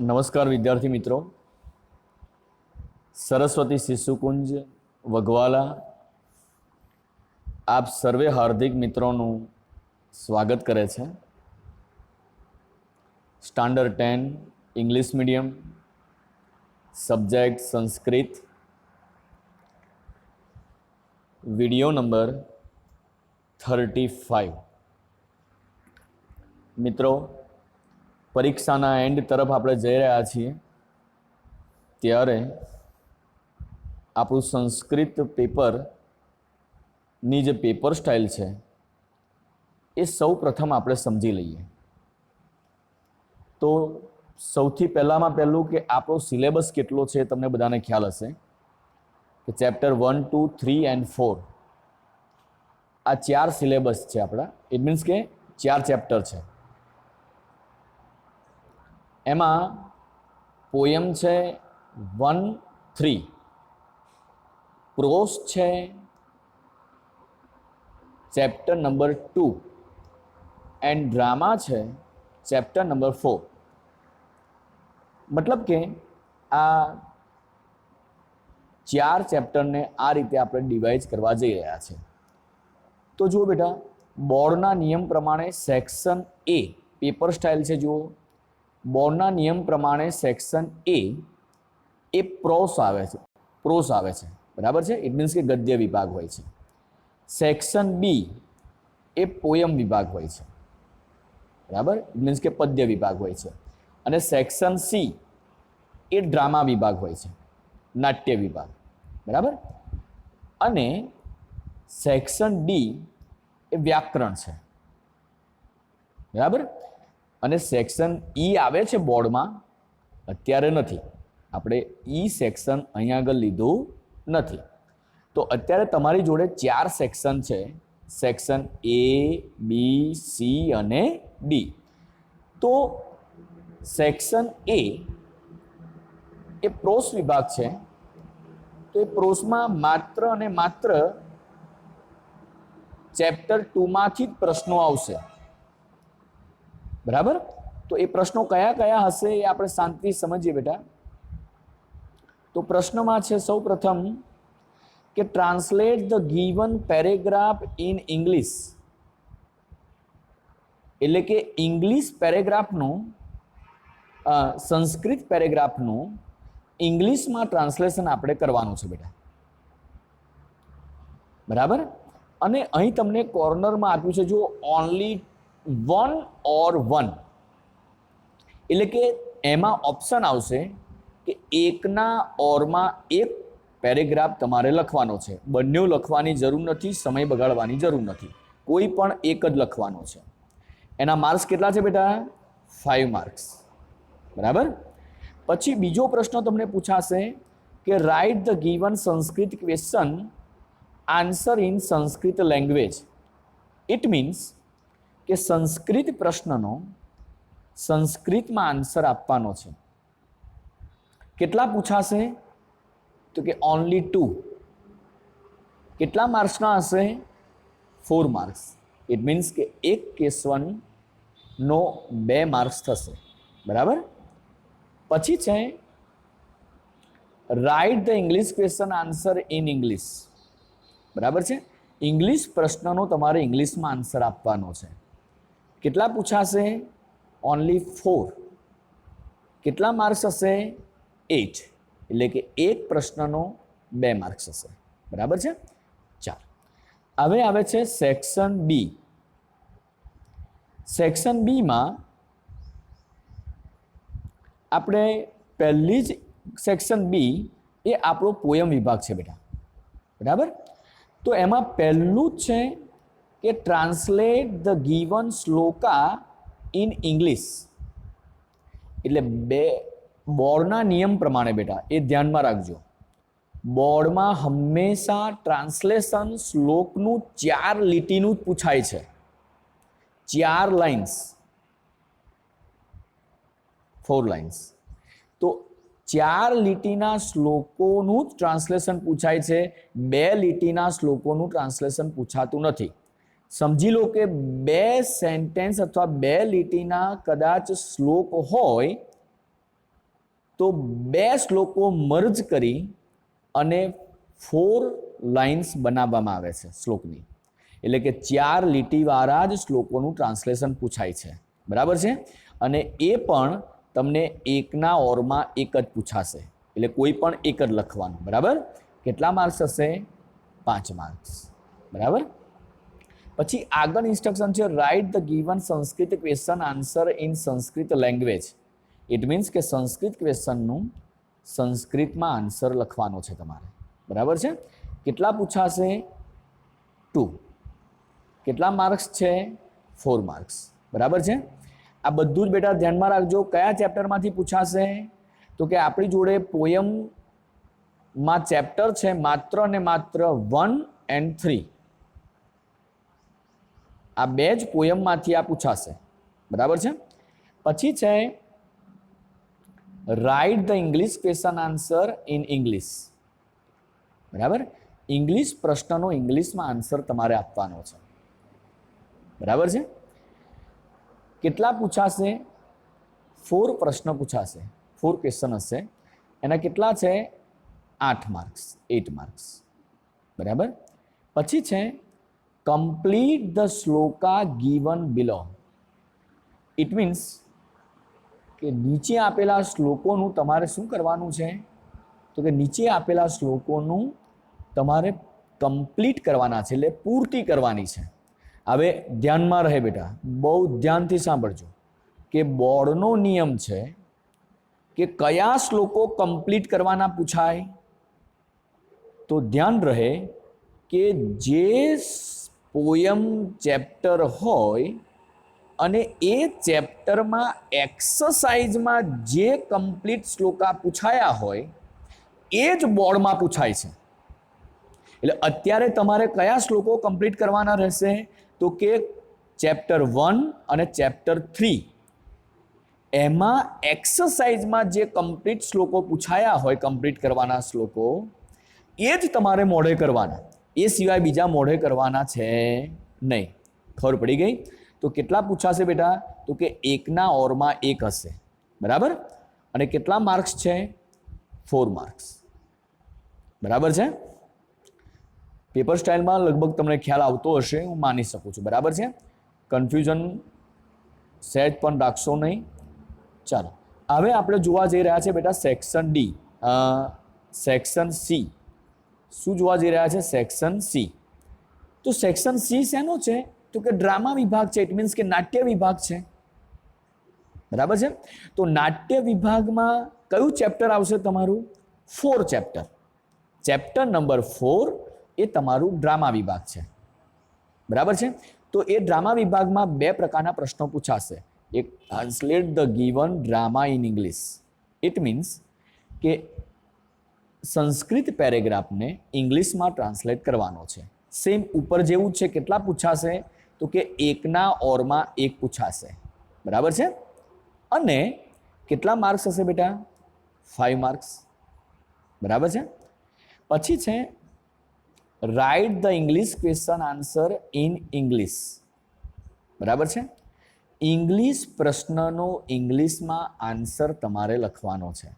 નમસ્કાર વિદ્યાર્થી મિત્રો, સરસ્વતી શિશુકુંજ વઘવાલા આપ સર્વે હાર્દિક મિત્રોનું સ્વાગત કરે છે। Standard 10 English medium, subject Sanskrit, video number 35। મિત્રો, પરીક્ષાના એન્ડ તરફ આપણે જઈ રહ્યા છીએ, ત્યારે આપણું સંસ્કૃત પેપરની જે પેપર સ્ટાઇલ છે એ સૌ પ્રથમ આપણે સમજી લઈએ। તો સૌથી પહેલામાં પહેલું કે આપણો સિલેબસ કેટલો છે તમને બધાને ખ્યાલ હશે કે ચેપ્ટર 1, 2, 3 એન્ડ 4 આ 4 સિલેબસ છે આપણા। ઇટ મીન્સ કે 4 ચેપ્ટર છે। એમાં પોયમ છે 1, 3, પ્રોસ છે ચેપ્ટર નંબર 2 એન્ડ ડ્રામા છે ચેપ્ટર નંબર 4। મતલબ કે આ 4 ચેપ્ટરને આ રીતે આપણે ડિવાઇડ કરવા જઈ રહ્યા છે। તો જુઓ બેટા, બોર્ડના નિયમ પ્રમાણે સેક્શન એ પેપર સ્ટાઇલ છે। જુઓ, બોર્ડના નિયમ પ્રમાણે સેક્શન એ પ્રોસ આવે છે, બરાબર છે। ઇટ મીન્સ કે ગદ્ય વિભાગ હોય છે। સેક્શન બી એ પોયમ વિભાગ હોય છે, બરાબર, ઇટ મીન્સ કે પદ્ય વિભાગ હોય છે। અને સેક્શન સી એ ડ્રામા વિભાગ હોય છે, નાટ્ય વિભાગ, બરાબર। અને સેક્શન ડી એ વ્યાકરણ છે, બરાબર। અને સેક્શન ઈ આવે છે બોર્ડમાં, અત્યારે નથી, આપણે ઈ સેક્શન અહીંયા આગળ લીધું નથી। તો અત્યારે તમારી જોડે 4 સેક્શન છે, સેક્શન એ, બી, સી અને ડી। તો સેક્શન એ પ્રોસ વિભાગ છે। તો એ પ્રોસમાં માત્ર અને માત્ર ચેપ્ટર 2 માંથી જ પ્રશ્નો આવશે, બરાબર। તો એ પ્રશ્નો કયા કયા હશે એ આપણે શાંતિથી સમજીએ બેટા। તો પ્રશ્નમાં છે સૌ પ્રથમ કે translate the given paragraph in English, એટલે કે ઇંગ્લિશ પેરેગ્રાફનું સંસ્કૃત પેરેગ્રાફનું ઇંગ્લિશમાં ટ્રાન્સલેશન આપણે કરવાનું છે બેટા, બરાબર। અને અહીં તમને કોર્નરમાં આપ્યું છે જો ઓનલી 1 or 1, એટલે કે એમાં ઓપ્શન આવશે કે એકના ઓરમાં એક પેરેગ્રાફ તમારે લખવાનો છે। બંને લખવાની જરૂર નથી, સમય બગાડવાની જરૂર નથી, કોઈ પણ એક જ લખવાનો છે। એના માર્ક્સ કેટલા છે બેટા? 5 માર્ક્સ, બરાબર। પછી બીજો પ્રશ્ન તમને પૂછાશે કે write the given Sanskrit question answer in Sanskrit language. It means કે સંસ્કૃત પ્રશ્નનો સંસ્કૃતમાં આન્સર આપવાનો છે। કેટલા પૂછાશે? તો કે ઓનલી 2। કેટલા માર્ક્સના હશે? 4 માર્ક્સ। ઇટ મીન્સ કે એક ક્વેશ્ચનનો 2 માર્ક્સ થશે, બરાબર। પછી છે write the English question answer in English, બરાબર છે। ઇંગ્લિશ પ્રશ્નનો તમારે ઇંગ્લિશમાં આન્સર આપવાનો છે। કેટલા પૂછાશે? ઓનલી 4। કેટલા માર્ક્સ હશે? 8, એટલે કે એક પ્રશ્નનો 2 માર્ક્સ હશે, બરાબર છે। ચાલો, હવે આવે છે સેક્શન બી। સેક્શન બીમાં આપણે પહેલી જ સેક્શન બી એ આપણો પોયમ વિભાગ છે બેટા, બરાબર। તો એમાં પહેલું જ છે કે translate the given Shloka in English, એટલે બોર્ડના નિયમ પ્રમાણે બેટા એ ધ્યાનમાં રાખજો, બોર્ડમાં હંમેશા ટ્રાન્સલેશન શ્લોકનું 4 લીટીનું જ પૂછાય છે, 4 લાઇન્સ, 4 લાઇન્સ। તો 4 લીટીના શ્લોકોનું જ ટ્રાન્સલેશન પૂછાય છે, 2 લીટીના શ્લોકોનું ટ્રાન્સલેશન પૂછાતું નથી। સમજી લો કે 2 સેન્ટેન્સ અથવા 2 લીટીના કદાચ શ્લોક હોય તો 2 શ્લોકો મર્જ કરી અને 4 લાઇન્સ બનાવવામાં આવે છે શ્લોકની, એટલે કે 4 લીટીવાળા જ શ્લોકોનું ટ્રાન્સલેશન પૂછાય છે, બરાબર છે. અને એ પણ તમને એકના ઓરમાં એક જ પૂછાશે, એટલે કોઈ પણ એક જ લખવાનું, બરાબર. કેટલા માર્ક્સ હશે? 5 માર્ક્સ, બરાબર. પછી આગળ ઇન્સ્ટ્રક્શન છે, write the given Sanskrit question answer in Sanskrit language. It means કે સંસ્કૃત ક્વેશ્ચનનું સંસ્કૃતમાં આન્સર લખવાનો છે તમારે, બરાબર છે. કેટલા પૂછાશે? 2. કેટલા માર્ક્સ છે? 4 માર્ક્સ, બરાબર છે. આ બધું જ બેટા ધ્યાનમાં રાખજો. કયા ચેપ્ટરમાંથી પૂછાશે? તો કે આપણી જોડે પોયમમાં ચેપ્ટર છે માત્ર ને માત્ર 1 and 3. આ 2 જ પોયમમાંથી આ પૂછાશે, બરાબર છે. પછી છે write the English question answer in English, બરાબર. ઇંગ્લિશ પ્રશ્નનો ઇંગ્લિશમાં આન્સર તમારે આપવાનો છે, બરાબર છે. કેટલા પૂછાશે? 4 પ્રશ્ન પૂછાશે, 4 ક્વેશ્ચન હશે. એના કેટલા છે? 8 માર્ક્સ, 8 માર્ક્સ, બરાબર. પછી છે complete the Shloka given below. It means કે નીચે આપેલા શ્લોકોનું તમારે શું કરવાનું છે? તો કે નીચે આપેલા શ્લોકોનું તમારે કમ્પ્લીટ કરવાના છે, એટલે પૂર્તિ કરવાની છે. હવે ધ્યાનમાં રહે બેટા, બહુ ધ્યાનથી સાંભળજો કે બોર્ડનો નિયમ છે કે કયા શ્લોકો કમ્પ્લીટ કરવાના પૂછાય. તો ધ્યાન રહે કે જે પોયમ ચેપ્ટર હોય અને એ ચેપ્ટરમાં એક્સરસાઇઝમાં જે કમ્પ્લીટ શ્લોકા પૂછાયા હોય એ જ બોર્ડમાં પૂછાય છે. એટલે અત્યારે તમારે કયા શ્લોકો કમ્પ્લીટ કરવાના રહેશે? તો કે ચેપ્ટર 1 અને ચેપ્ટર 3, એમાં એક્સરસાઇઝમાં જે કમ્પ્લીટ શ્લોકો પૂછાયા હોય, કમ્પ્લીટ કરવાના શ્લોકો, એ જ તમારે મોઢે કરવાના, એ સિવાય બીજા મોઢે કરવાના છે નહીં. ખબર પડી ગઈ? તો કેટલા પૂછાશે બેટા? તો કે એકના ઓરમાં એક હશે, બરાબર. અને કેટલા માર્ક્સ છે? 4 માર્ક્સ, બરાબર છે. પેપર સ્ટાઇલમાં લગભગ તમને ખ્યાલ આવતો હશે, હું માની શકું છું, બરાબર છે. કન્ફ્યુઝન સહેજ પણ રાખશો નહીં. ચાલો હવે આપણે જોવા જઈ રહ્યા છે બેટા સેક્શન ડી, સેક્શન સી. શું જોવા જઈ રહ્યા છે? Section C. તો સેક્શન સી શેનો છે? તો કે ડ્રામા વિભાગ છે. ઇટ મીન્સ કે નાટ્ય વિભાગ છે, બરાબર છે. તો નાટ્ય વિભાગમાં કયું ચેપ્ટર આવશે તમારું? 4 ચેપ્ટર. ચેપ્ટર નંબર 4 એ તમારું ડ્રામા વિભાગ છે, બરાબર છે. તો એ ડ્રામા વિભાગમાં 2 પ્રકારના પ્રશ્નો પૂછાશે. એક, translate the given drama in English. It means કે સંસ્કૃત પેરેગ્રાફને ઇંગ્લિશમાં ટ્રાન્સલેટ કરવાનો છે. સેમ ઉપર જેવું છે. કેટલા પૂછાશે? તો કે એકના ઓરમાં એક પૂછાશે, બરાબર છે. અને કેટલા માર્ક્સ હશે બેટા? 5 માર્ક્સ, બરાબર છે. પછી છે write the English question answer in English, બરાબર છે. ઇંગ્લિશ પ્રશ્નનો ઇંગ્લિશમાં આન્સર તમારે લખવાનો છે.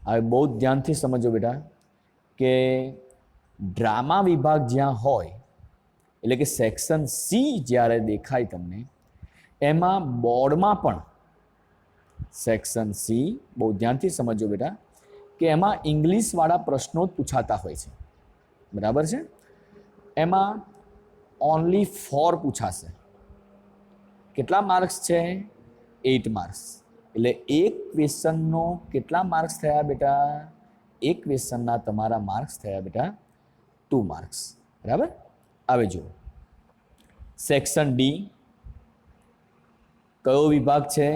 હવે બહુ ધ્યાનથી સમજો બેટા કે ડ્રામા વિભાગ જ્યાં હોય, એટલે કે સેક્શન સી જ્યારે દેખાય તમને, એમાં બોર્ડમાં પણ સેક્શન સી, બહુ ધ્યાનથી સમજો બેટા, કે એમાં ઇંગ્લિશવાળા પ્રશ્નો જ પૂછાતા હોય છે, બરાબર છે. એમાં ઓનલી 4 પૂછાશે. કેટલા માર્ક્સ છે? 8 માર્ક્સ. એટલે એક ક્વેશ્ચનનો કેટલા માર્ક્સ થયા બેટા? એક ક્વેશ્ચનના તમારા માર્ક્સ થયા બેટા 2 માર્ક્સ, બરાબર. હવે જુઓ સેક્શન ડી કયો વિભાગ છે?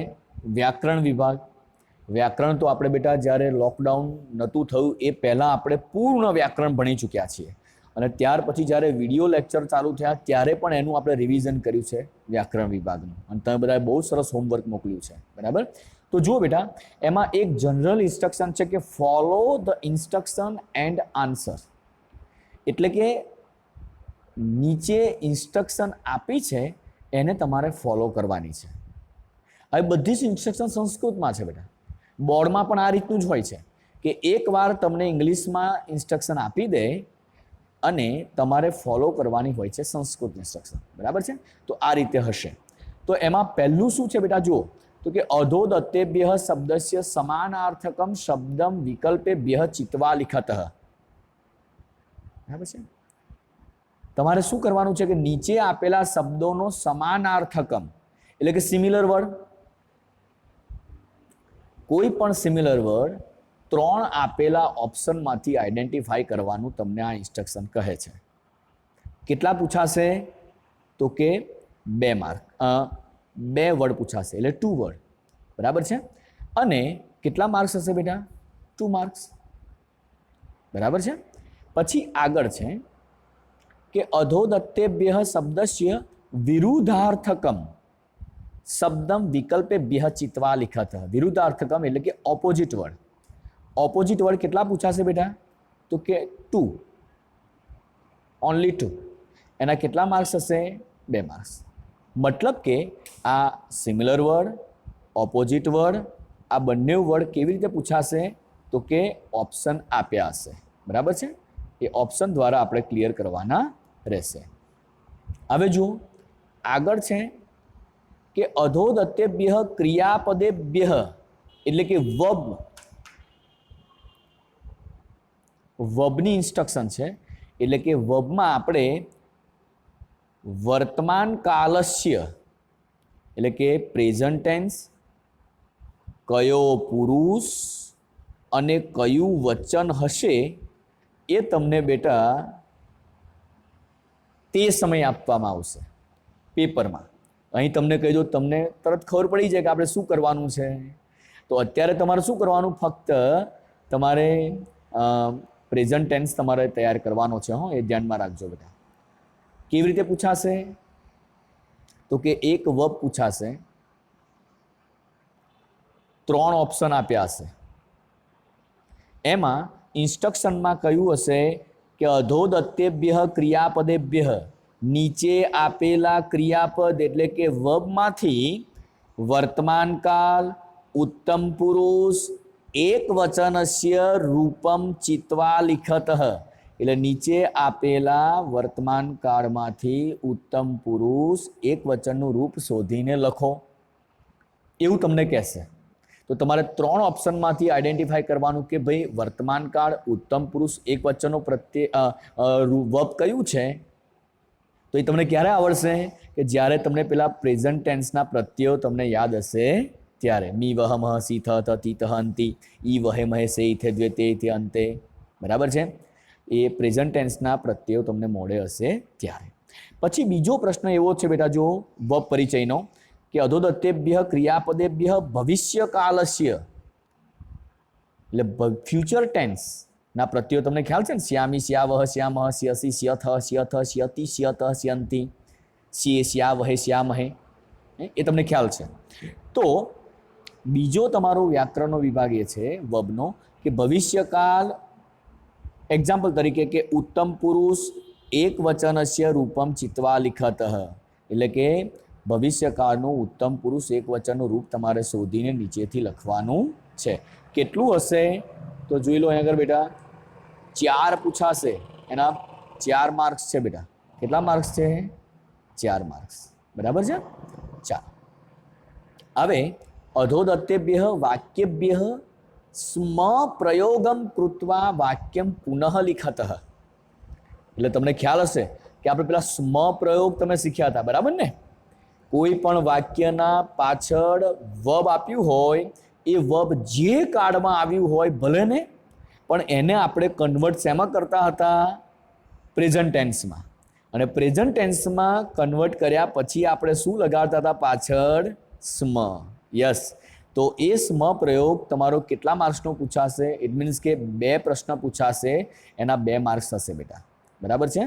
વ્યાકરણ વિભાગ. વ્યાકરણ તો આપણે બેટા જ્યારે લોકડાઉન નહોતું થયું એ પહેલાં આપણે પૂર્ણ વ્યાકરણ ભણી ચૂક્યા છીએ, અને ત્યાર પછી જ્યારે વિડીયો લેક્ચર ચાલુ થયા ત્યારે પણ એનું આપણે રિવિઝન કર્યું છે વ્યાકરણ વિભાગનું, અને તમે બધાએ બહુ સરસ હોમવર્ક મોકલ્યું છે, બરાબર. તો જુઓ બેટા, એમાં એક જનરલ ઇન્સ્ટ્રક્શન છે કે follow the instruction and answer. એટલે કે નીચે ઇન્સ્ટ્રક્શન આપી છે એને તમારે ફોલો કરવાની છે. હવે બધી જ ઇન્સ્ટ્રક્શન સંસ્કૃતમાં છે બેટા, બોર્ડમાં પણ આ રીતનું જ હોય છે કે એકવાર તમને ઇંગ્લિશમાં ઇન્સ્ટ્રક્શન આપી દે અને તમારે ફોલો કરવાની હોય છે સંસ્કૃત ઇન્સ્ટ્રક્શન, બરાબર છે? તો આ રીતે હશે. તો એમાં પહેલું શું છે બેટા જુઓ, તો કે અધોદત્તેભ્ય શબ્દસ્ય સમાનાર્થકમ શબ્દમ વિકલ્પેભ્ય ચિત્વા લિખતઃ. બરાબર છે? તમારે શું કરવાનું છે કે નીચે આપેલા શબ્દોનો સમાનાર્થકમ એટલે કે સિમિલર વર્ડ, કોઈ પણ સિમિલર વર્ડ 3 આપેલા ઓપ્શનમાંથી આઈડેન્ટિફાઈ કરવાનું તમને આ ઇન્સ્ટ્રક્શન કહે છે. કેટલા પૂછાશે? તો કે 2 માર્ક, 2 વર્ડ પૂછાશે એટલે 2 વર્ડ, બરાબર છે? અને કેટલા માર્ક્સ હશે બેટા? 2 માર્ક્સ, બરાબર છે? પછી આગળ છે કે અધોદત્તેભ્ય શબ્દસ્ય વિરુદ્ધાર્થકમ શબ્દમ વિકલ્પેભ્ય ચિત્વા લિખતઃ. વિરુદ્ધાર્થકમ એટલે કે ઓપોઝિટ વર્ડ. ઓપોઝિટ વર્ડ કેટલા પૂછાશે બેટા? તો કે 2, ઓનલી 2. એના કેટલા માર્ક્સ હશે? 2 માર્ક્સ. મતલબ કે આ સિમિલર વર્ડ, ઓપોઝિટ વર્ડ, આ બંને વર્ડ કેવી રીતે પૂછાશે? તો કે ઓપ્શન આપ્યા હશે, બરાબર છે? એ ઓપ્શન દ્વારા આપણે ક્લિયર કરવાના રહેશે. હવે જુઓ આગળ છે કે અધોદત્તેભ્ય ક્રિયાપદેભ્ય એટલે કે વર્બની ઇન્સ્ટ્રક્શન છે. એટલે કે વર્બમાં આપણે વર્તમાન કાલસ્ય એટલે કે પ્રેઝન્ટ ટેન્સ, કયો પુરુષ અને કયું વચન હશે એ તમને બેટા તે સમય આપવામાં આવશે પેપરમાં. અહીં તમને કહી દો, તમને તરત ખબર પડી જાય કે આપણે શું કરવાનું છે. તો અત્યારે તમારે શું કરવાનું? ફક્ત તમારે પ્રેઝન્ટ ટેન્સ તમારે તૈયાર કરવાનો છે. એ ધ્યાનમાં રાખજો બેટા. કેવી રીતે પૂછાશે? તો કે એક વર્બ પૂછાશે, 3 ઓપ્શન આપ્યા હશે. એમાં ઇન્સ્ટ્રક્શનમાં કહ્યું હશે કે અધોદત્તેભ્ય ક્રિયાપદેભ્ય, નીચે આપેલા ક્રિયાપદ એટલે કે વર્બમાંથી વર્તમાનકાલ, ઉત્તમ પુરુષ, એક વચનસ્ય રૂપમ ચિત્વા લિખતઃ. એટલે નીચે આપેલા વર્તમાન કાળમાંથી ઉત્તમ પુરુષ એક વચનનું રૂપ શોધીને લખો, એવું તમને કહેશે. તો તમારે 3 ઓપ્શનમાંથી આઈડેન્ટિફાઈ કરવાનું કે ભાઈ વર્તમાન કાળ, ઉત્તમ પુરુષ, એક વચનનો વર્બ કયું છે. તો એ તમને ક્યારે આવડશે? કે જ્યારે તમને પેલા પ્રેઝન્ટ ટેન્સના પ્રત્યયો તમને યાદ હશે ત્યારે. મી વહ મહ સી થ થ તી તહ અંતિ, ઈ વહે મહે સે ઇથે દ્વે તે ઇથે અંતે, બરાબર છે? એ પ્રેઝન્ટ ટેન્સના પ્રત્યયો તમને મોડે હશે ત્યારે. પછી બીજો પ્રશ્ન એવો છે બેટા જો વર્બ પરિચયનો કે અધોદત્તેભ્ય ક્રિયાપદેભ્ય ભવિષ્યકાલસ્ય એટલે ફ્યુચર ટેન્સ ના પ્રત્યયો તમને ખ્યાલ છે ને? શ્યામી, શ્યાવહ, શ્યામહ, શ્યસી, શ્યથ, શ્યથ, શ્યતિ, શ્યત, શ્યંતિ, શ્યે, શ્યાવહે, શ્યામહે, એ તમને ખ્યાલ છે. તો બીજો તમારો વ્યાકરણનો વિભાગ એ છે વર્બનો કે ભવિષ્યકાલ. એક્ઝામ્પલ તરીકે કે ઉત્તમ પુરુષ એક વચનસ્ય રૂપમ ચિત્વા લિખતઃ. એટલે કે ભવિષ્યકાળનું ઉત્તમ પુરુષ એક વચનનું રૂપ તમારે શોધીને નીચેથી લખવાનું છે. કેટલું હશે? તો જોઈ લો અહીં આગળ બેટા 4 પૂછાશે. એના 4 માર્ક્સ છે બેટા. કેટલા માર્ક્સ છે? 4 માર્ક્સ, બરાબર છે? 4. હવે અધોદત્તેભ્ય વાક્યેભ્ય સ્મ પ્રયોગમ કૃત્વા વાક્યમ પુનઃ લિખતઃ. એટલે તમને ખ્યાલ હશે કે આપણે પેલા સ્મ પ્રયોગ તમે શીખ્યા હતા, બરાબર ને? કોઈ પણ વાક્યના પાછળ વર્બ આપ્યું હોય, એ વર્બ જે કાળમાં આવ્યું હોય ભલે ને, પણ એને આપણે કન્વર્ટ શેમાં કરતા હતા? પ્રેઝન્ટ ટેન્સમાં. અને પ્રેઝન્ટ ટેન્સમાં કન્વર્ટ કર્યા પછી આપણે શું લગાડતા હતા પાછળ? સ્મ. યસ. તો એ સ્મ પ્રયોગ તમારો કેટલા માર્ક્સનો પૂછાશે? ઇટ મીન્સ કે 2 પ્રશ્ન પૂછાશે, એના 2 માર્ક્સ થશે બેટા, બરાબર છે?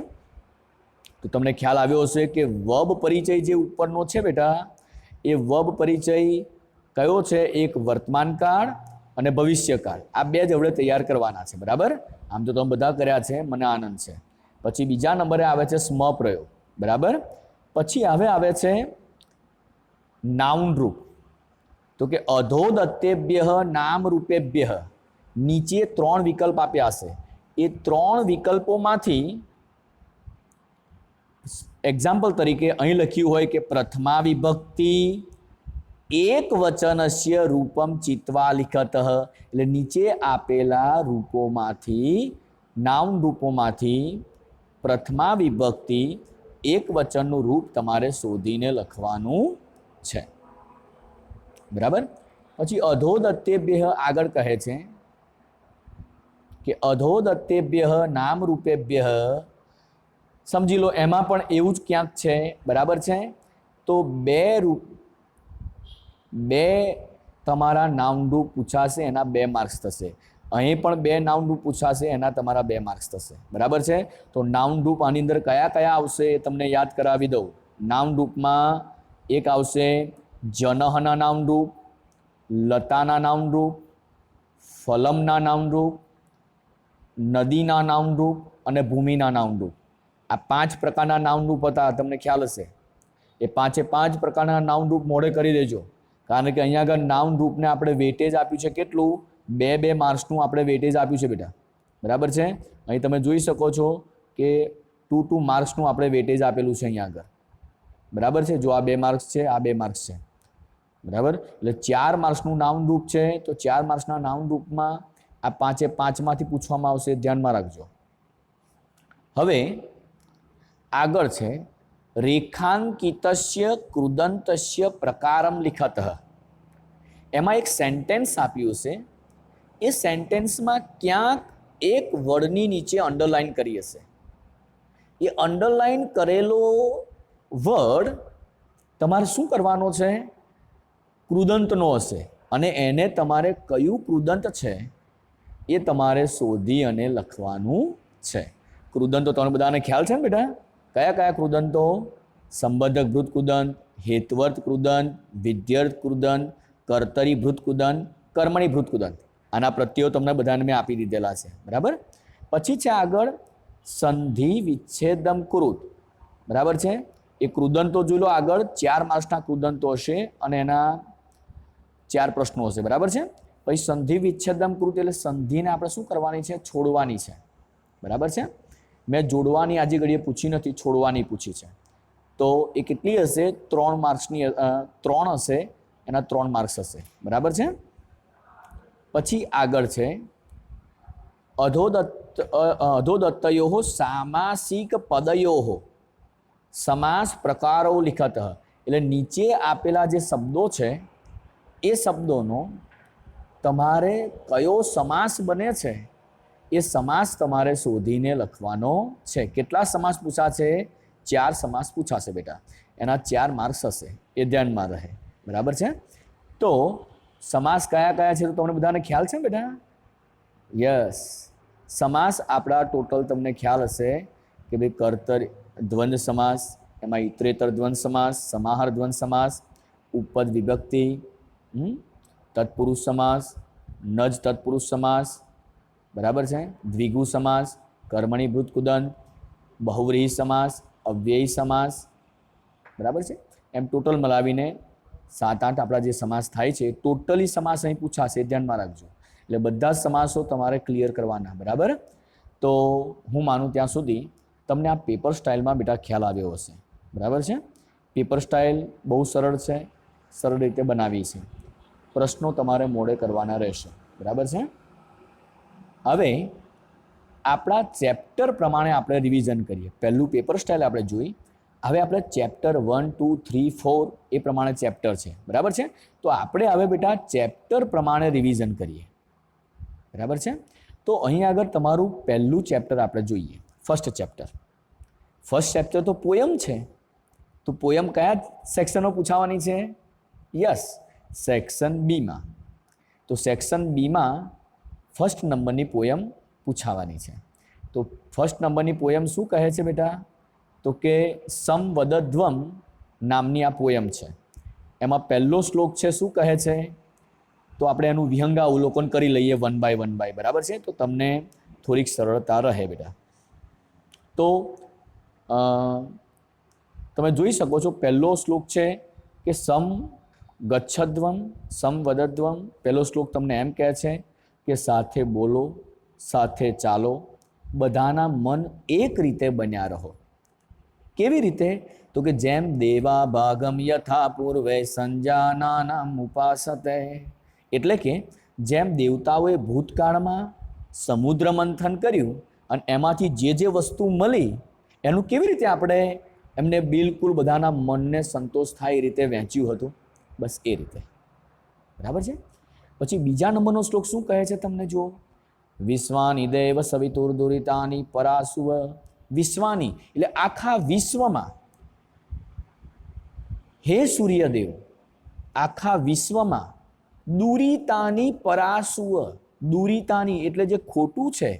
તો તમને ખ્યાલ આવ્યો હશે કે વર્બ પરિચય જે ઉપરનો છે બેટા, એ વર્બ પરિચય કયો છે? એક વર્તમાનકાળ અને ભવિષ્યકાળ. આ 2 જ હવે તૈયાર કરવાના છે, બરાબર? આમ તો તમે બધા કર્યા છે, મને આનંદ છે. પછી બીજા નંબરે આવે છે સ્મ પ્રયોગ, બરાબર? પછી હવે આવે છે નાઉન રૂપ. તો કે અધોદત્તેભ્ય નામ રૂપેભ્ય, નીચે 3 વિકલ્પ આપ્યા હશે, એ 3 વિકલ્પોમાંથી એક્ઝામ્પલ તરીકે અહીં લખ્યું હોય કે પ્રથમા વિભક્તિ એક વચનસ્ય રૂપમ ચિત્વા લિખત, એટલે નીચે આપેલા રૂપોમાંથી, નાઉન રૂપોમાંથી પ્રથમા વિભક્તિ એક વચનનું રૂપ તમારે શોધીને લખવાનું છે. બરાબર. પછી અધોદત્તેભ્ય આગળ કહે છે કે અધોદત્તેભ્ય નામ રૂપેભ્ય, સમજી લો એમાં પણ એવું જ ક્યાંક છે. બરાબર છે. તો બે તમારા નાઉન રૂપ પૂછાશે, એના 2 માર્ક્સ થશે. અહીં પણ 2 નાઉન રૂપ પૂછાશે, એના તમારા 2 માર્ક્સ થશે. બરાબર છે. તો નાઉન રૂપ આની અંદર કયા કયા આવશે એ તમને યાદ કરાવી દઉં. નાઉન રૂપમાં એક આવશે જનહના નાઉન રૂપ, લતાના નાઉન રૂપ, ફલમના નાઉન રૂપ, નદીના નાઉન રૂપ અને ભૂમિના નાઉન રૂપ. આ 5 પ્રકારના નાઉન રૂપ હતા, તમને ખ્યાલ હશે. એ 5 પ્રકારના નાઉન રૂપ મોડે કરી દેજો, કારણ કે અહીંયા આગળ નાઉન રૂપને આપણે વેટેજ આપ્યું છે કેટલું, 2 માર્ક્સનું આપણે વેટેજ આપ્યું છે બેટા. બરાબર છે. અહીં તમે જોઈ શકો છો કે 2 માર્ક્સનું આપણે વેટેજ આપેલું છે અહીંયા આગળ. બરાબર છે. જો આ 2 માર્ક્સ છે, આ 2 માર્ક્સ છે. બરાબર. એટલે 4 માર્ક્સનું નાઉન રૂપ છે. તો 4 માર્ક્સના નાઉન રૂપમાં આ 5માંથી પૂછવામાં આવશે, ધ્યાનમાં રાખજો. હવે આગળ છે રેખાંકિતસ્ય કૃદંતસ્ય પ્રકારમ લિખત. એમાં એક સેન્ટેન્સ આપ્યું છે, એ સેન્ટેન્સમાં ક્યાંક એક વર્ડની નીચે અંડરલાઈન કરી હશે. એ અંડરલાઈન કરેલો વર્ડ તમારે શું કરવાનો છે, કૃદંતનો હશે, અને એને તમારે કયું કૃદંત છે એ તમારે શોધી અને લખવાનું છે. કૃદંતો તમને બધાને ખ્યાલ છે ને બેટા? કયા કયા કૃદંતો? સંબંધકભૂત કૃદંત, હેત્વર્થ કૃદંત, વિધ્યર્થ કૃદંત, કર્તરીભૂત કૃદંત, કર્મણીભૂત કૃદંત. આના પ્રત્યયો તમને બધાને મેં આપી દીધેલા છે. બરાબર. પછી છે આગળ સંધિ વિચ્છેદમ કૃત. બરાબર છે. એ કૃદંતો જોઈ લો આગળ, 4 માર્ક્સના કૃદંતો હશે અને એના 4 પ્રશ્નો હશે. બરાબર છે. પછી સંધિ વિચ્છેદમ કૃત એટલે સંધિને આપણે શું કરવાની છે, છોડવાની છે. બરાબર છે. મેં જોડવાની આજે ઘડીએ પૂછી નથી, છોડવાની પૂછી છે. તો એ કેટલી હશે, 3 માર્ક્સની 3 હશે, એના 3 માર્ક્સ હશે. બરાબર છે. પછી આગળ છે અધોદત્તયો સામાસિક પદયો સમાસ પ્રકારો લિખત. એટલે નીચે આપેલા જે શબ્દો છે એ શબ્દોનો તમારે કયો સમાસ બને છે એ સમાસ તમારે શોધીને લખવાનો છે. કેટલા સમાસ પૂછાશે? 4 સમાસ પૂછાશે બેટા. એના 4 માર્ક્સ હશે, એ ધ્યાનમાં રહે. બરાબર છે. તો સમાસ કયા કયા છે તો તમને બધાને ખ્યાલ છે બેટા? યસ. સમાસ આપણા ટોટલ તમને ખ્યાલ હશે કે ભાઈ કર્તર દ્વંદ્વ સમાસ, એમાં ઇતરેતર દ્વંદ્વ સમાસ, સમાહાર દ્વંદ્વ સમાસ, ઉપપદ વિભક્તિ, તત્પુરુષ સમાસ, નજ તત્પુરુષ સમાસ. બરાબર છે. દ્વિગુ સમાસ, કર્મણીભૂત કૃદંત, બહુવ્રીહી સમાસ, અવ્યયી સમાસ. બરાબર છે. એમ ટોટલ મલાવીને 7-8 આપણા જે સમાસ થાય છે, ટોટલી સમાસ અહીં પૂછાશે, ધ્યાનમાં રાખજો. એટલે બધા જ સમાસો તમારે ક્લિયર કરવાના. બરાબર. તો હું માનું ત્યાં સુધી તમને આ પેપર સ્ટાઇલમાં બેટા ખ્યાલ આવ્યો હશે. બરાબર છે. પેપર સ્ટાઇલ બહુ સરળ છે, સરળ રીતે બનાવી છે. પ્રશ્નો તમારે મોડે કરવાના રહેશે. બરાબર છે. હવે આપણા ચેપ્ટર પ્રમાણે આપણે રિવિઝન કરીએ. પહેલું પેપર સ્ટાઇલ આપણે જોઈ, હવે આપણે ચેપ્ટર 1, 2, 3, 4 એ પ્રમાણે ચેપ્ટર છે. બરાબર છે. તો આપણે હવે બેટા ચેપ્ટર પ્રમાણે રિવિઝન કરીએ. બરાબર છે. તો અહીં આગળ તમારું પહેલું ચેપ્ટર આપણે જોઈએ, ફર્સ્ટ ચેપ્ટર તો પોયમ છે. તો પોયમ કયા સેક્શનો પૂછાવાની છે? યસ, સેક્શન બીમાં. તો સેક્શન બીમાં ફર્સ્ટ નંબરની પોયમ પૂછાવાની છે. તો ફર્સ્ટ નંબરની પોયમ શું કહે છે બેટા? તો કે સમવદધ્વમ નામની આ પોયમ છે. એમાં પહેલો શ્લોક છે, શું કહે છે? તો આપણે એનું વિહંગાવલોકન કરી લઈએ વન બાય. બરાબર છે. તો તમને થોડીક સરળતા રહે બેટા. તો તમે જોઈ શકો છો પહેલો શ્લોક છે કે સમ ગચ્છદ્વમ સંવદદ્વમ. પહેલો શ્લોક તમને એમ કહે છે કે સાથે બોલો, સાથે ચાલો, બધાના મન એક રીતે બન્યા રહો. કેવી રીતે? તો કે જેમ દેવા ભાગમ યથા પૂર્વે સંજાનાનામ ઉપાસતે. એટલે કે જેમ દેવતાઓએ ભૂતકાળમાં સમુદ્ર મંથન કર્યું અને એમાંથી જે વસ્તુ મળી એનું કેવી રીતે આપણે એમને બિલકુલ બધાના મનને સંતોષ થાય એ રીતે વહેંચ્યું હતું, બસ એ રીતે. બરાબર છે. પછી બીજા નંબરનો શ્લોક શું કહે છે તમને જુઓ. વિશ્વાની દેવ સવિતુર્દુરિતાની પરાસુવ. વિશ્વાની એટલે આખા વિશ્વમાં, હે સૂર્યદેવ, આખા વિશ્વમાં દુરિતાની પરાસુવ. દુરિતાની એટલે જે ખોટું છે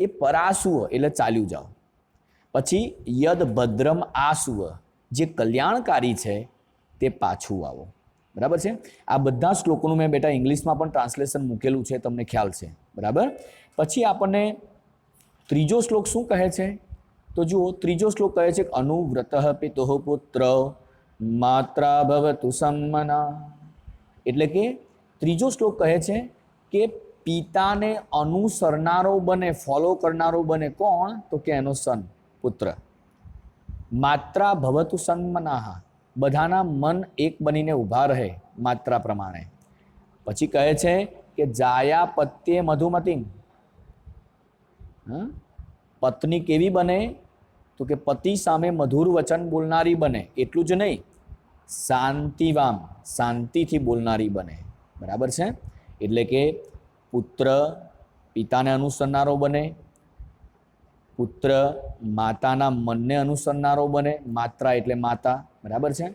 એ પરાસુવ એટલે ચાલ્યું જાઓ. પછી યદ ભદ્રમ આસુવ, જે કલ્યાણકારી છે તે પાછું આવો. બરાબર છે. આ બધા શ્લોકોનું મેં બેટા ઇંગ્લિશમાં પણ ટ્રાન્સલેશન મૂકેલું છે, તમને ખ્યાલ છે. બરાબર. પછી આપણને ત્રીજો શ્લોક શું કહે છે? તો જુઓ, ત્રીજો શ્લોક કહે છે અનુવ્રત પિતોઃ પુત્ર માત્રા ભવતુ સન્મના. એટલે કે ત્રીજો શ્લોક કહે છે કે પિતાને અનુસરનારો બને, ફોલો કરનારો બને. કોણ? તો કે એનો સન, પુત્ર. માત્રા ભવતુ સન્મનાઃ, બધાના મન એક બનીને ઊભા રહે માત્રા પ્રમાણે. પછી કહે છે કે જાયા પત્યે મધુમતી. પત્ની કેવી બને? તો કે પતિ સામે મધુર વચન બોલનારી બને. એટલું જ નહીં, શાંતિવામ, શાંતિથી બોલનારી બને. બરાબર છે. એટલે કે પુત્ર પિતાને અનુસરનારો બને, પુત્ર માતાના મનને અનુસરનારો બને. માત્રા એટલે માતા. બરાબર છે.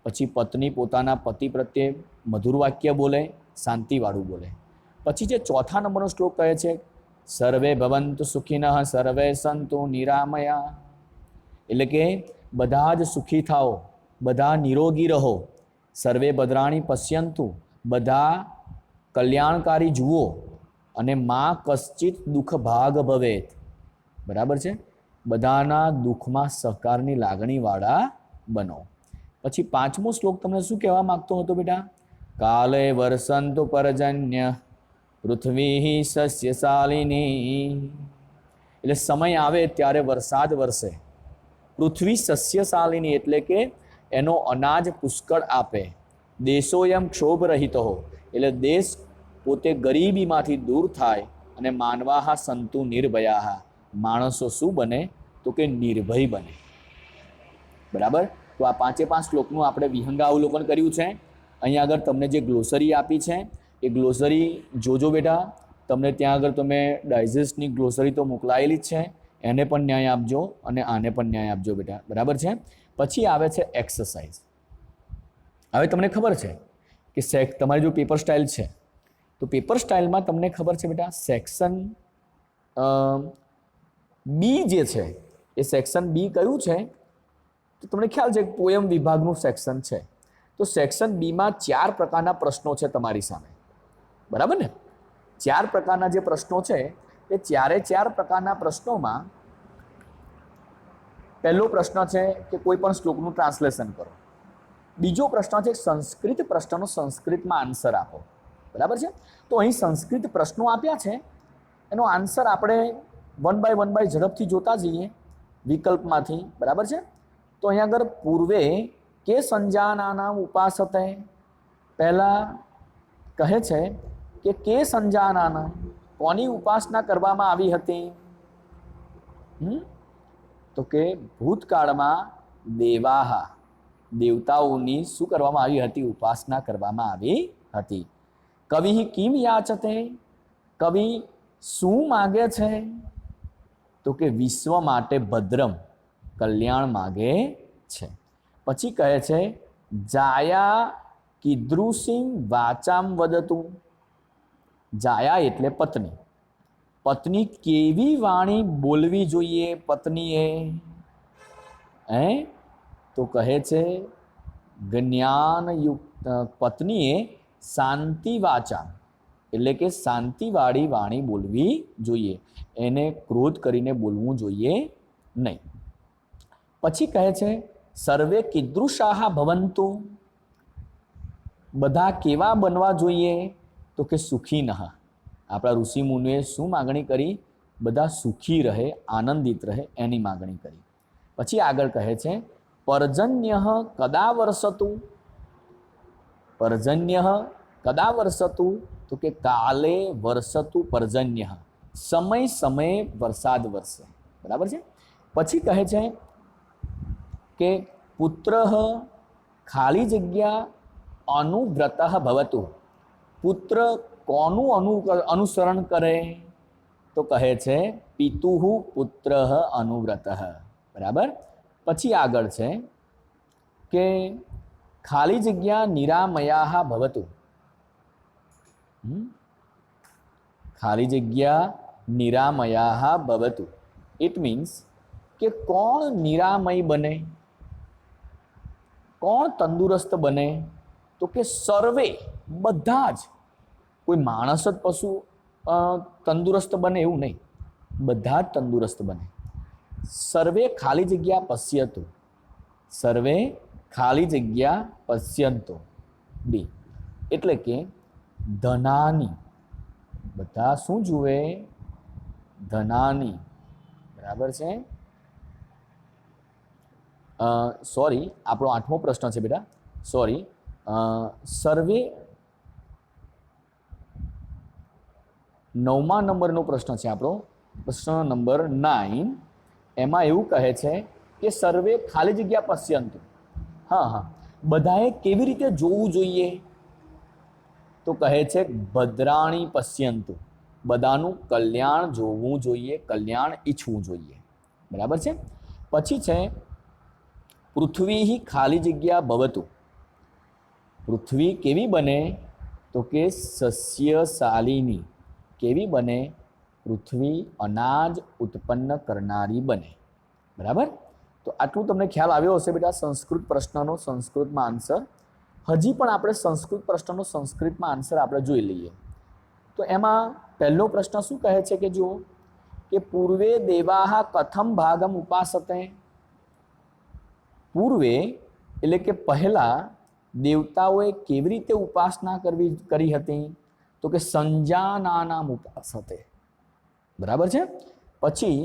પછી પત્ની પોતાના પતિ પ્રત્યે મધુર વાક્ય બોલે, શાંતિવાળું બોલે. પછી જે ચોથા નંબરનો શ્લોક કહે છે સર્વે ભવંતુ સુખિનઃ સર્વે સંતુ નિરામયા. એટલે કે બધા જ સુખી થાઓ, બધા નિરોગી રહો. સર્વે ભદ્રાણી પશ્યંતુ, બધા કલ્યાણકારી જુઓ. અને માં કશ્ચિત દુઃખ ભાગ ભવેત. બરાબર છે. બધાના દુઃખમાં સહકારની લાગણીવાળા બનો. પછી પાંચમો શ્લોક તમને શું કહેવા માંગતો હતો બેટા? કાલે વર્ષંતુ પરજન્ય પૃથ્વી સસ્યશાલિની. એટલે સમય આવે ત્યારે વરસાદ વરસે. પૃથ્વી સસ્યશાલિની એટલે કે એનો અનાજ પુષ્કળ આપે. દેશોયમ ક્ષોભ રહિત હો, એટલે દેશ પોતે ગરીબીમાંથી દૂર થાય. અને માનવાહા સંતુ નિર્ભયા, માણસો શું બને? તો કે નિર્ભય બને. બરાબર. તો આ પાંચે પાંચ શ્લોકનું આપણે વિહંગાવલોકન કર્યું છે. અહીંયા આગળ તમને જે ગ્લોસરી આપી છે એ ગ્લોસરી જોજો બેટા. તમને ત્યાં આગળ તમે ડાયજેસ્ટની ગ્લોસરી તો મોકલાયેલી જ છે, એને પણ ન્યાય આપજો અને આને પણ ન્યાય આપજો બેટા. બરાબર છે. પછી આવે છે એક્સરસાઇઝ. હવે તમને ખબર છે કે તમારી જો પેપર સ્ટાઇલ છે તો પેપર સ્ટાઇલમાં તમને ખબર છે બેટા સેક્શન બી જે છે એ સેક્શન બી કયું છે? તો તમને ખ્યાલ છે કે પોયમ વિભાગનું સેક્શન છે. તો સેક્શન બીમાં 4 પ્રકારના પ્રશ્નો છે તમારી સામે. બરાબર ને? 4 પ્રકારના જે પ્રશ્નો છે એ 4 પ્રકારના પ્રશ્નોમાં પહેલો પ્રશ્ન છે કે કોઈ પણ શ્લોકનું ટ્રાન્સલેશન કરો. બીજો પ્રશ્ન છે સંસ્કૃત પ્રશ્નનો સંસ્કૃતમાં આન્સર આપો. બરાબર છે. તો અહીં સંસ્કૃત પ્રશ્નો આપ્યા છે, એનો આન્સર આપણે વન બાય ઝડપથી જોતા જઈએ વિકલ્પમાંથી. બરાબર છે. તો અહીંયા આગળ પૂર્વે કે સંજાનાનામ ઉપાસતે, પહેલા કહે છે કે સંજાનાના કોની ઉપાસના કરવામાં આવી હતી? તો કે ભૂતકાળમાં દેવાહા, દેવતાઓની શું કરવામાં આવી હતી? ઉપાસના કરવામાં આવી હતી. કવિ કિમ યાચતે, કવિ શું માગે છે? તો કે વિશ્વ માટે ભદ્રમ, કલ્યાણ માગે છે. પછી કહે છે જાયા કીદૃશિમ વાચામ વદતું. જાયા એટલે પત્ની. પત્ની કેવી વાણી બોલવી જોઈએ પત્નીએ? તો કહે છે જ્ઞાનયુક્ત પત્નીએ શાંતિ વાચા એટલે કે શાંતિવાળી વાણી બોલવી જોઈએ. એને ક્રોધ કરીને બોલવું જોઈએ નહીં. પછી કહે છે સર્વે કીદૃશાહ ભવંતુ. બધા કેવા બનવા જોઈએ? તો કે સુખી નહ. આપણા ઋષિ મુનિએ શું માગણી કરી? બધા સુખી રહે, આનંદિત રહે એની માગણી કરી. પછી આગળ કહે છે પર્જન્ય કદા વર્ષતુ. પર્જન્ય કદા વર્ષતુ? તો કે કાલે વર્ષતુ પર્જન્ય. સમય સમયે વરસાદ વરસે. બરાબર છે. પછી કહે છે કે પુત્ર ખાલી જગ્યા અનુવ્રત ભવતુ. પુત્ર કોનું અનુસરણ કરે? તો કહે છે પિતુઃ પુત્ર અનુવ્રત. બરાબર. પછી આગળ છે કે ખાલી જગ્યા નિરામયા ભવતુ. ખાલી જગ્યા નિરામયા ભવતુ. ઇટ મીન્સ કે કોણ નિરામય બને, કોણ તંદુરસ્ત બને? તો કે સર્વે, બધા જ. કોઈ માણસ જ પશુ તંદુરસ્ત બને એવું નહીં, બધા જ તંદુરસ્ત બને. સર્વે ખાલી જગ્યા પશ્યતુ. સર્વે ખાલી જગ્યા પશ્યંતો. બી એટલે કે ધનાની, બધા શું જુએ? ધનાની. બરાબર છે. સોરી, આપણો 8મો પ્રશ્ન છે બેટા. સોરી, સર્વે 9મા નંબરનો પ્રશ્ન છે આપણો, પ્રશ્ન નંબર 9. એમાં એવું કહે છે કે સર્વે ખાલી જગ્યા પશ્યંતુ. હા હા, બધાએ કેવી રીતે જોવું જોઈએ? તો કહે છે ભદ્રાણી પશ્યંતુ. બધાનું કલ્યાણ જોવું જોઈએ, કલ્યાણ ઈચ્છવું જોઈએ. બરાબર છે. પછી છે પૃથ્વી ખાલી જગ્યા ભવતુ. પૃથ્વી કેવી બને? તો કે સસ્યશાલિની. કેવી બને? પૃથ્વી અનાજ ઉત્પન્ન કરનારી બને. બરાબર. તો આટલું તમને ખ્યાલ આવ્યો હશે બેટા સંસ્કૃત પ્રશ્નનો સંસ્કૃતમાં આન્સર. હજી પણ આપણે સંસ્કૃત પ્રશ્નનો સંસ્કૃતમાં આન્સર આપણે જોઈ લઈએ. તો એમાં પહેલો પ્રશ્ન શું કહે છે કે જુઓ કે પૂર્વે દેવાહ કથમ ભાગમ ઉપાસતે. પૂર્વે એટલે કે પહેલા દેવતાઓએ કેવી રીતે ઉપાસના કરી હતી? તો કે સંજાનાનામ ઉપાસતે. બરાબર છે. પછી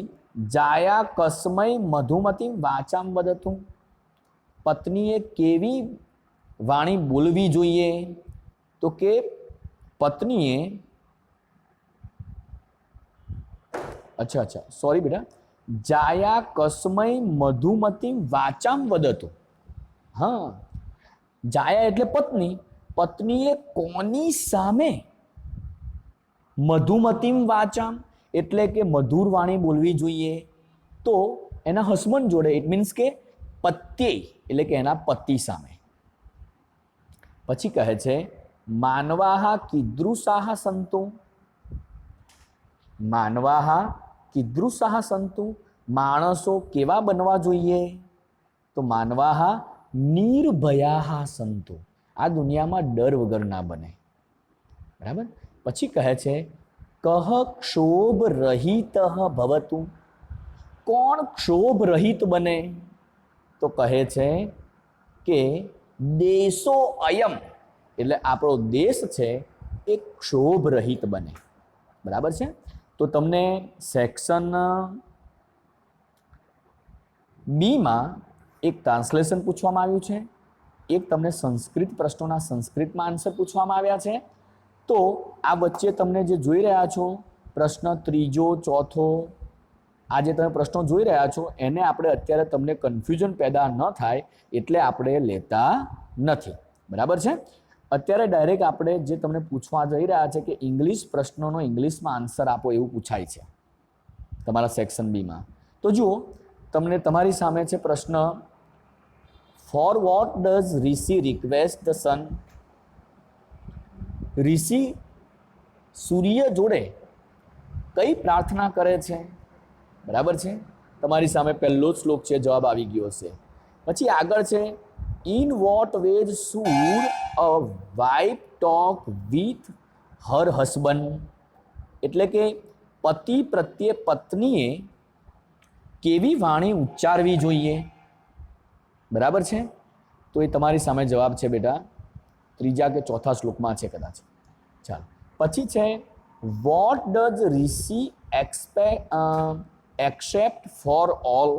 જાયા કસ્મય મધુમતી વાચામ વદતું. પત્નીએ કેવી વાણી બોલવી જોઈએ? તો કે પત્નીએ સોરી બેટા, જાયા કસ્મય મધુમતી વાચામ વદતું. હા, જાયા એટલે પત્ની. પત્નીએ કોની સામે? મધુમતીમ વાચામ એટલે કે મધુર વાણી બોલવી જોઈએ? તો એના હસબન્ડ જોડે. ઇટ મીન્સ કે પત્ય એટલે કે એના પતિ સામે. પછી કહે છે માનવાહ કીદૃશાહ સંતુ. માનવાહ કીદૃશાહ સંતુ. માણસો કેવા બનવા જોઈએ? તો માનવાહ નિર્ભયાહ સંતુ. આ દુનિયામાં ડર વગર ના બને. બરાબર. પછી કહે છે કહ ક્ષોભ રહિત ભવતું. કોણ ક્ષોભ રહિત બને? તો કહે છે કે દેશો અયમ એટલે આપણો દેશ છે એ ક્ષોભ રહિત બને. બરાબર છે. તો તમને સેક્શન બીમાં એક ટ્રાન્સલેશન પૂછવામાં આવ્યું છે, એક તમને સંસ્કૃત પ્રશ્નોના સંસ્કૃતમાં આન્સર પૂછવામાં આવ્યા છે. તો આ વચ્ચે તમને જે જોઈ રહ્યા છો પ્રશ્ન ત્રીજો, ચોથો, આ જે તમે પ્રશ્નો જોઈ રહ્યા છો એને આપણે અત્યારે તમને કન્ફ્યુઝન પેદા ન થાય એટલે આપણે લેતા નથી. બરાબર છે. અત્યારે ડાયરેક્ટ આપણે જે તમને પૂછવા જઈ રહ્યા છે કે ઇંગ્લિશ પ્રશ્નોનો ઇંગ્લિશમાં આન્સર આપો એવું પૂછાય છે તમારા સેક્શન બીમાં. તો જુઓ તમને તમારી સામે છે પ્રશ્ન for what does rishi request the sun. ઋષિ સૂર્ય જોડે કઈ પ્રાર્થના કરે છે? બરાબર છે. તમારી સામે પહેલો જ શ્લોક છે, જવાબ આવી ગયો હશે. પછી આગળ છે in what ways should a wife talk with her husband. એટલે કે પતિ પ્રત્યે પત્નીએ કેવી વાણી ઉચ્ચારવી જોઈએ? બરાબર છે. તો એ તમારી સામે જવાબ છે બેટા ત્રીજા કે ચોથા શ્લોકમાં છે કદાચ. ચાલો પછી છે what does rishi accept for all.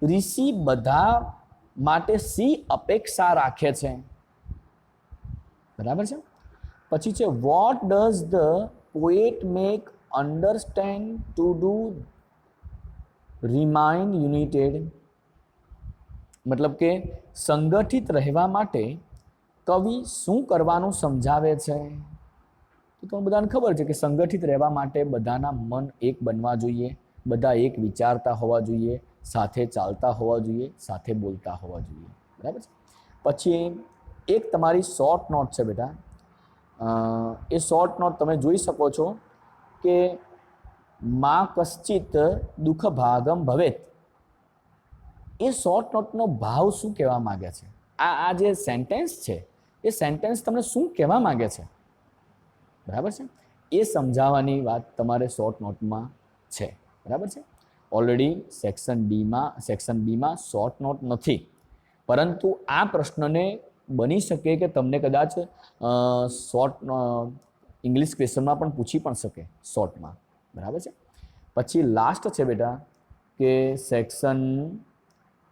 ઋષિ બધા માટે સી અપેક્ષા રાખે છે. બરાબર છે. પછી છે what does the poet make understand to do remind United. મતલબ કે સંગઠિત રહેવા માટે કવિ શું કરવાનું સમજાવે છે. તો તમને બધાને ખબર છે કે સંગઠિત રહેવા માટે બધાના મન એક બનવા જોઈએ, બધા એક વિચારતા હોવા જોઈએ, સાથે ચાલતા હોવા જોઈએ, સાથે બોલતા હોવા જોઈએ. બરાબર છે. પછી એક તમારી શોર્ટ નોટ છે બેટા. એ શોર્ટ નોટ તમે જોઈ શકો છો કે મા કશ્ચિત દુઃખ ભાગમ ભવેત. એ શોર્ટ નોટનો ભાવ શું કહેવા માગે છે. આ જે સેન્ટેન્સ છે એ સેન્ટેન્સ તમને શું કહેવા માગે છે. બરાબર છે. એ સમજાવવાની વાત તમારે શોર્ટ નોટમાં છે. બરાબર છે. ઓલરેડી સેક્શન બીમાં શોર્ટ નોટ નથી, પરંતુ આ પ્રશ્નને બની શકે કે તમને કદાચ શોર્ટ ઇંગ્લિશ ક્વેશ્ચનમાં પણ પૂછી પણ શકે શોર્ટમાં. બરાબર છે. પછી લાસ્ટ છે બેટા કે સેક્શન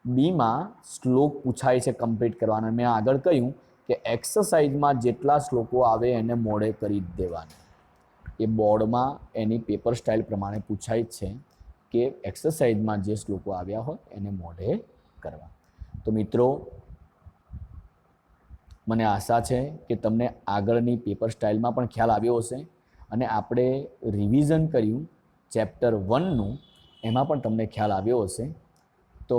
બીમાં શ્લોક પૂછાય છે કમ્પ્લીટ કરવાના. મેં આગળ કહ્યું કે એક્સરસાઇઝમાં જેટલા શ્લોકો આવે એને મોડે કરી જ દેવાના. એ બોર્ડમાં એની પેપર સ્ટાઇલ પ્રમાણે પૂછાય જ છે કે એક્સરસાઇઝમાં જે શ્લોકો આવ્યા હોય એને મોઢે કરવા. તો મિત્રો મને આશા છે કે તમને આગળની પેપર સ્ટાઇલમાં પણ ખ્યાલ આવ્યો હશે, અને આપણે રિવિઝન કર્યું ચેપ્ટર 1નું, એમાં પણ તમને ખ્યાલ આવ્યો હશે. તો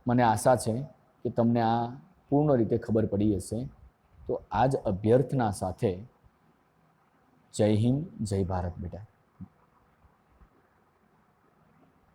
મને આશા છે કે તમને આ પૂર્ણ રીતે ખબર પડી હશે. તો આ જ અભ્યર્થના સાથે જય હિન્દ, જય ભારત બેટા.